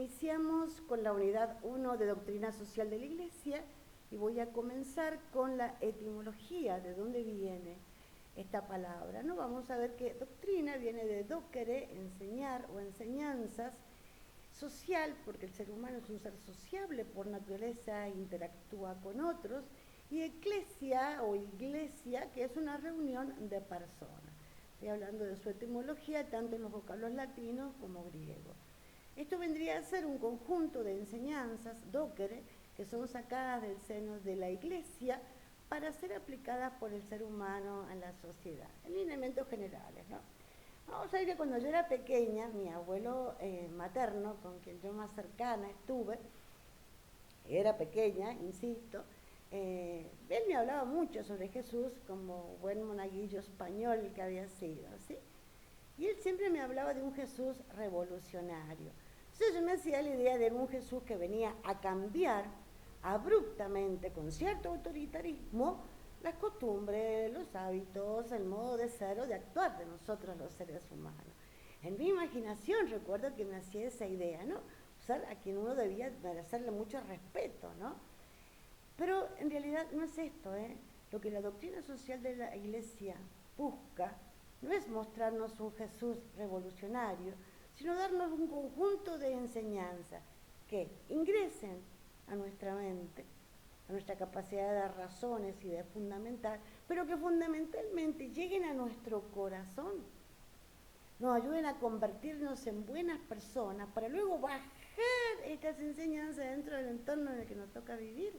iniciamos con la unidad 1 de Doctrina Social de la Iglesia y voy a comenzar con la etimología, de dónde viene esta palabra, ¿no? Vamos a ver que doctrina viene de docere, enseñar o enseñanzas, social, porque el ser humano es un ser sociable por naturaleza, interactúa con otros, y eclesia o iglesia, que es una reunión de personas. Estoy hablando de su etimología tanto en los vocablos latinos como griegos. Esto vendría a ser un conjunto de enseñanzas, docere, que son sacadas del seno de la iglesia para ser aplicadas por el ser humano en la sociedad, en lineamientos generales, ¿no? Vamos a ver que cuando yo era pequeña, mi abuelo materno, con quien yo más cercana estuve, era pequeña, insisto, él me hablaba mucho sobre Jesús como buen monaguillo español que había sido, ¿sí? Y él siempre me hablaba de un Jesús revolucionario. Entonces yo me hacía la idea de un Jesús que venía a cambiar abruptamente, con cierto autoritarismo, las costumbres, los hábitos, el modo de ser o de actuar de nosotros los seres humanos. En mi imaginación recuerdo que me hacía esa idea, ¿no? O sea, a quien uno debía merecerle mucho respeto, ¿no? Pero en realidad no es esto, ¿eh? Lo que la doctrina social de la Iglesia busca no es mostrarnos un Jesús revolucionario, sino darnos un conjunto de enseñanzas que ingresen a nuestra mente, a nuestra capacidad de dar razones y de fundamentar, pero que fundamentalmente lleguen a nuestro corazón, nos ayuden a convertirnos en buenas personas para luego bajar estas enseñanzas dentro del entorno en el que nos toca vivir,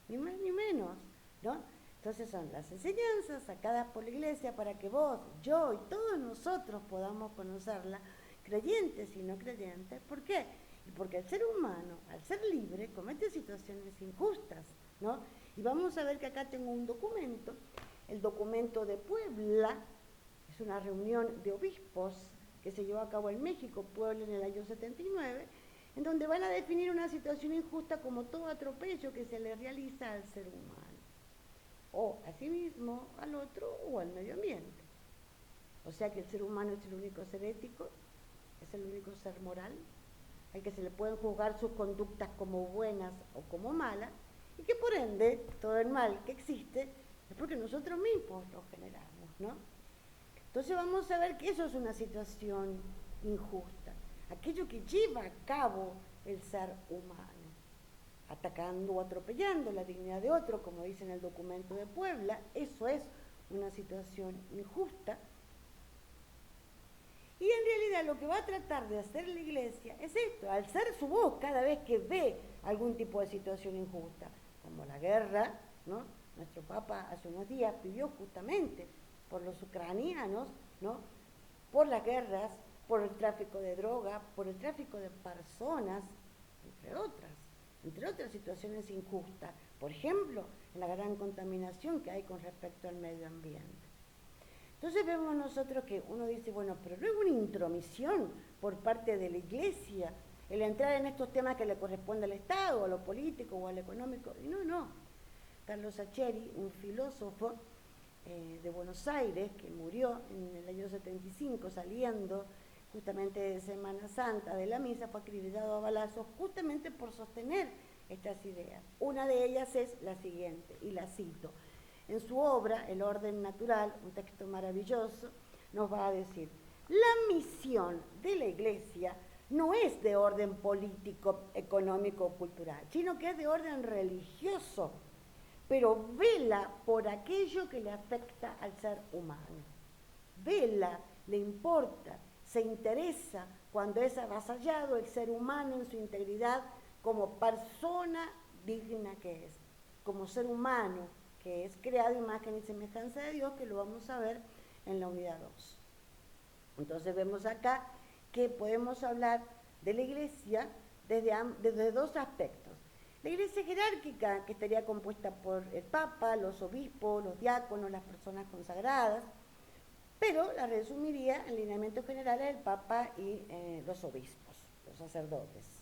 ni más ni menos, ¿no? Entonces son las enseñanzas sacadas por la Iglesia para que vos, yo y todos nosotros podamos conocerla, creyentes y no creyentes. ¿Por qué? Porque el ser humano, al ser libre, comete situaciones injustas, ¿no? Y vamos a ver que acá tengo un documento, el documento de Puebla, es una reunión de obispos que se llevó a cabo en México, Puebla, en el año 79, en donde van a definir una situación injusta como todo atropello que se le realiza al ser humano, o a sí mismo, al otro o al medio ambiente. O sea que el ser humano es el único ser ético, es el único ser moral, al que se le pueden juzgar sus conductas como buenas o como malas, y que por ende todo el mal que existe es porque nosotros mismos lo generamos, ¿no? Entonces vamos a ver que eso es una situación injusta, aquello que lleva a cabo el ser humano, atacando o atropellando la dignidad de otro, como dice en el documento de Puebla, eso es una situación injusta. Y en realidad lo que va a tratar de hacer la Iglesia es esto, alzar su voz cada vez que ve algún tipo de situación injusta, como la guerra, ¿no? Nuestro Papa hace unos días pidió justamente por los ucranianos, ¿no? Por las guerras, por el tráfico de droga, por el tráfico de personas, entre otras situaciones injustas, por ejemplo, en la gran contaminación que hay con respecto al medio ambiente. Entonces vemos nosotros que uno dice, bueno, pero no es una intromisión por parte de la Iglesia el entrar en estos temas que le corresponde al Estado, a lo político o a lo económico. Y no. Carlos Sacheri, un filósofo de Buenos Aires, que murió en el año 75 saliendo justamente de Semana Santa de la misa, fue acribillado a balazos justamente por sostener estas ideas. Una de ellas es la siguiente, y la cito. En su obra, El orden natural, un texto maravilloso, nos va a decir, la misión de la Iglesia no es de orden político, económico o cultural, sino que es de orden religioso, pero vela por aquello que le afecta al ser humano. Vela, le importa, se interesa cuando es avasallado el ser humano en su integridad como persona digna que es, como ser humano que es creado imagen y semejanza de Dios, que lo vamos a ver en la unidad 2. Entonces vemos acá que podemos hablar de la Iglesia desde dos aspectos. La Iglesia jerárquica, que estaría compuesta por el Papa, los obispos, los diáconos, las personas consagradas, pero la resumiría en lineamientos generales el Papa y los obispos, los sacerdotes.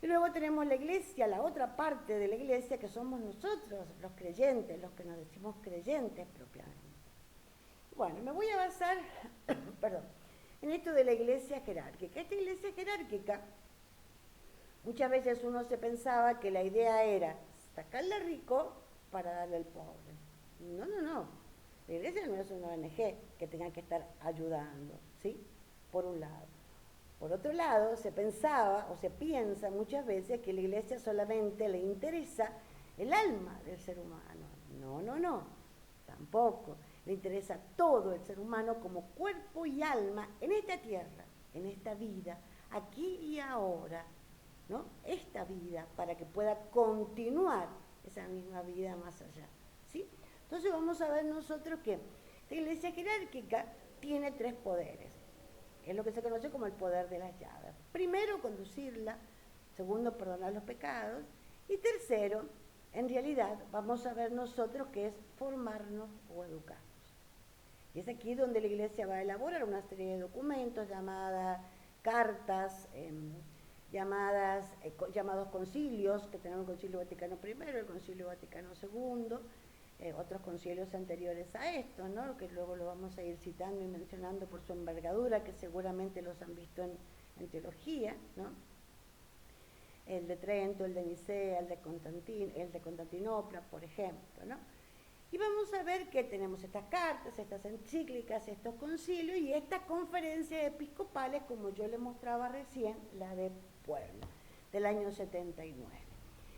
Y luego tenemos la Iglesia, la otra parte de la Iglesia, que somos nosotros, los creyentes, los que nos decimos creyentes propiamente. Bueno, me voy a basar, en esto de la iglesia jerárquica. Esta iglesia jerárquica, muchas veces uno se pensaba que la idea era sacarle al rico para darle al pobre. No, no, no. La iglesia no es una ONG que tenga que estar ayudando, ¿sí? Por un lado. Por otro lado, se pensaba o se piensa muchas veces que la iglesia solamente le interesa el alma del ser humano. No, no, no, tampoco. Le interesa todo el ser humano como cuerpo y alma en esta tierra, en esta vida, aquí y ahora, ¿no? Esta vida, para que pueda continuar esa misma vida más allá, ¿sí? Entonces vamos a ver nosotros que la iglesia jerárquica tiene 3 poderes. Es lo que se conoce como el poder de las llaves. Primero, conducirla. Segundo, perdonar los pecados. Y tercero, en realidad, vamos a ver nosotros que es formarnos o educarnos. Y es aquí donde la iglesia va a elaborar una serie de documentos llamadas cartas, llamados concilios, que tenemos el Concilio Vaticano I, el Concilio Vaticano II, otros concilios anteriores a estos, ¿no? Que luego lo vamos a ir citando y mencionando por su envergadura, que seguramente los han visto en teología, ¿no? El de Trento, el de Nicea, el de Constantinopla, por ejemplo, ¿no? Y vamos a ver que tenemos estas cartas, estas encíclicas, estos concilios y estas conferencias episcopales, como yo le mostraba recién, la de Puebla, del año 79.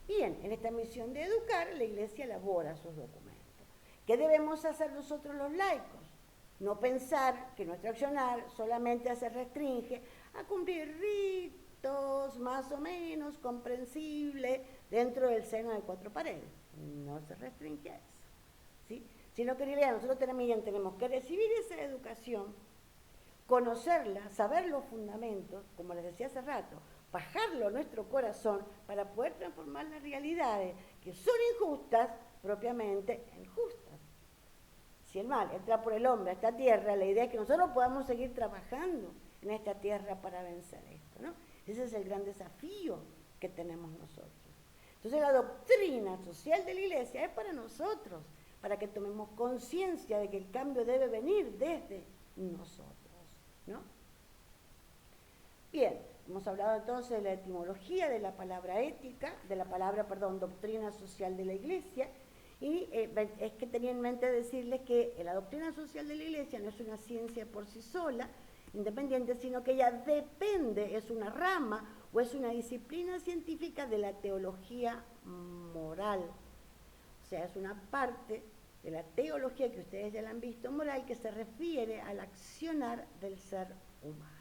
Bien, en esta misión de educar, la iglesia elabora sus documentos. ¿Qué debemos hacer nosotros los laicos? No pensar que nuestro accionar solamente se restringe a cumplir ritos más o menos comprensibles dentro del seno de 4 paredes. No se restringe a eso, ¿sí? Sino que en realidad nosotros tenemos que recibir esa educación, conocerla, saber los fundamentos, como les decía hace rato, bajarlo a nuestro corazón para poder transformar las realidades que son injustas propiamente en justas. Si el mal entra por el hombre a esta tierra, la idea es que nosotros podamos seguir trabajando en esta tierra para vencer esto, ¿no? Ese es el gran desafío que tenemos nosotros. Entonces la doctrina social de la iglesia es para nosotros, para que tomemos conciencia de que el cambio debe venir desde nosotros, ¿no? Bien, hemos hablado entonces de la etimología de la palabra ética, de la palabra, doctrina social de la iglesia, y es que tenía en mente decirles que la doctrina social de la iglesia no es una ciencia por sí sola, independiente, sino que ella depende, es una rama o es una disciplina científica de la teología moral. O sea, es una parte de la teología que ustedes ya la han visto moral, que se refiere al accionar del ser humano.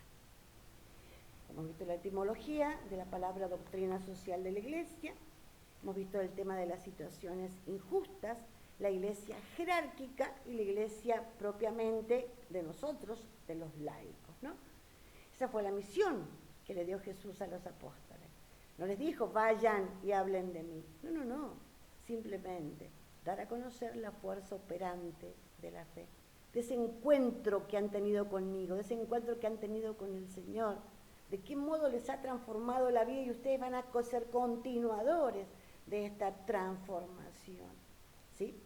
Hemos visto la etimología de la palabra doctrina social de la iglesia, hemos visto el tema de las situaciones injustas, la iglesia jerárquica y la iglesia propiamente de nosotros, de los laicos, ¿no? Esa fue la misión que le dio Jesús a los apóstoles. No les dijo, vayan y hablen de mí. No, no, no. Simplemente dar a conocer la fuerza operante de la fe, de ese encuentro que han tenido conmigo, de ese encuentro que han tenido con el Señor, de qué modo les ha transformado la vida y ustedes van a ser continuadores de esta transformación, ¿sí?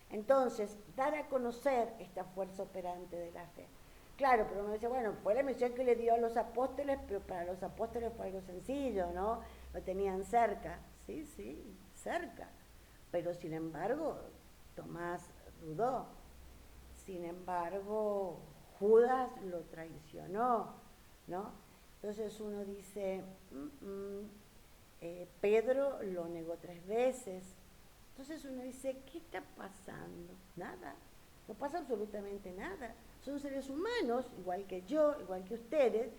Entonces, dar a conocer esta fuerza operante de la fe. Claro, pero uno dice, bueno, fue la misión que le dio a los apóstoles, pero para los apóstoles fue algo sencillo, ¿no? Lo tenían cerca, sí, cerca. Pero sin embargo, Tomás dudó. Sin embargo, Judas lo traicionó, ¿no? Entonces uno dice, Pedro lo negó 3 veces. Entonces uno dice, ¿qué está pasando? Nada, no pasa absolutamente nada. Son seres humanos, igual que yo, igual que ustedes,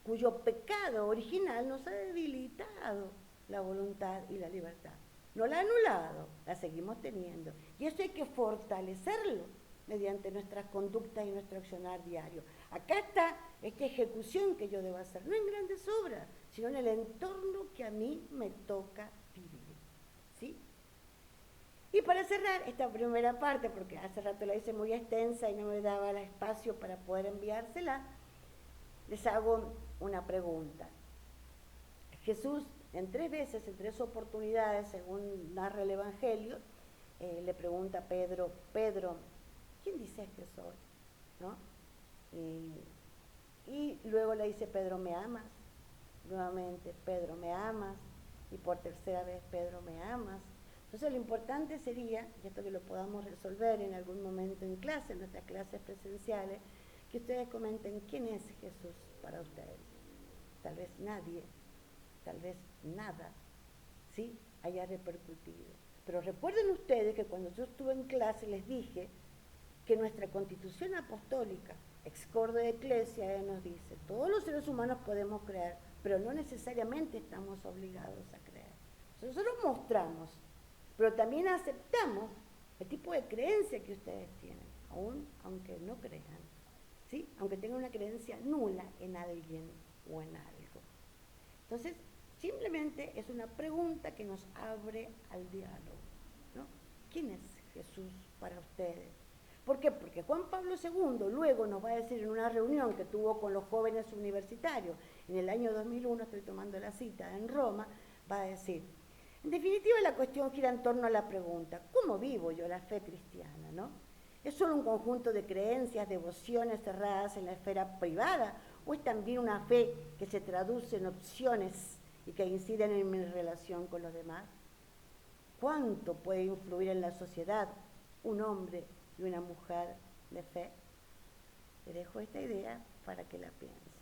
cuyo pecado original nos ha debilitado la voluntad y la libertad. No la ha anulado, la seguimos teniendo. Y eso hay que fortalecerlo mediante nuestras conductas y nuestro accionar diario. Acá está esta ejecución que yo debo hacer, no en grandes obras, sino en el entorno que a mí me toca vivir, ¿sí? Y para cerrar esta primera parte, porque hace rato la hice muy extensa y no me daba el espacio para poder enviársela, les hago una pregunta. Jesús en 3 veces, en 3 oportunidades, según narra el Evangelio, le pregunta a Pedro, ¿quién dices que soy? ¿No? Y luego le dice, Pedro, ¿me amas? Nuevamente, Pedro, ¿me amas? Y por tercera vez, Pedro, ¿me amas? Entonces lo importante sería, y esto que lo podamos resolver en algún momento en clase, en nuestras clases presenciales, que ustedes comenten quién es Jesús para ustedes. Tal vez nadie, tal vez nada, ¿sí? Haya repercutido. Pero recuerden ustedes que cuando yo estuve en clase les dije que nuestra Constitución Apostólica, ex corde de Ecclesia, nos dice, todos los seres humanos podemos creer, pero no necesariamente estamos obligados a creer. Nosotros mostramos, pero también aceptamos el tipo de creencia que ustedes tienen, aunque no crean, ¿sí? Aunque tengan una creencia nula en alguien o en algo. Entonces, simplemente es una pregunta que nos abre al diálogo, ¿no? ¿Quién es Jesús para ustedes? ¿Por qué? Porque Juan Pablo II luego nos va a decir en una reunión que tuvo con los jóvenes universitarios en el año 2001, estoy tomando la cita, en Roma, va a decir, en definitiva la cuestión gira en torno a la pregunta, ¿cómo vivo yo la fe cristiana, no? ¿Es solo un conjunto de creencias, devociones cerradas en la esfera privada o es también una fe que se traduce en opciones y que inciden en mi relación con los demás? ¿Cuánto puede influir en la sociedad un hombre y una mujer de fe? Les dejo esta idea para que la piensen.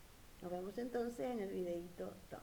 Nos vemos entonces en el videíto 2.